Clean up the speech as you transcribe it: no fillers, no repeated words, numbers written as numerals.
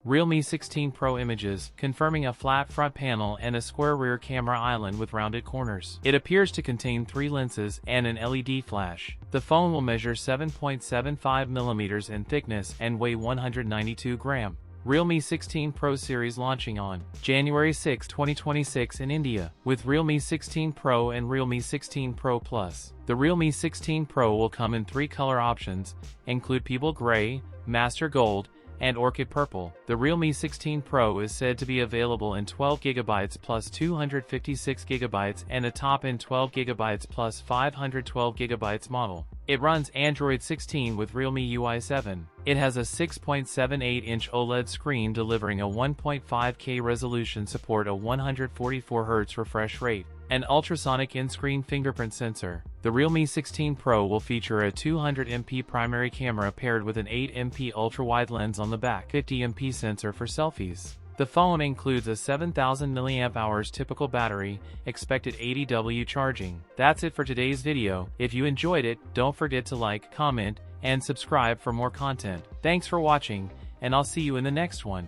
Realme 16 Pro images, confirming a flat front panel and a square rear camera island with rounded corners. It appears to contain 3 lenses and an LED flash. The phone will measure 7.75mm in thickness and weigh 192 grams. Realme 16 Pro series launching on January 6, 2026 in India, with Realme 16 Pro and Realme 16 Pro Plus. The Realme 16 Pro will come in 3 color options, include Peeble Gray, Master Gold, and Orchid Purple. The Realme 16 Pro is said to be available in 12GB plus 256GB and a top-end 12GB plus 512GB model. It runs Android 16 with Realme UI 7. It has a 6.78-inch OLED screen delivering a 1.5K resolution, support a 144Hz refresh rate, an ultrasonic in-screen fingerprint sensor. The Realme 16 Pro will feature a 200MP primary camera paired with an 8MP ultra-wide lens on the back, 50MP sensor for selfies. The phone includes a 7000 mAh typical battery, expected 80W charging. That's it for today's video. If you enjoyed it, don't forget to like, comment, and subscribe for more content. Thanks for watching, and I'll see you in the next one.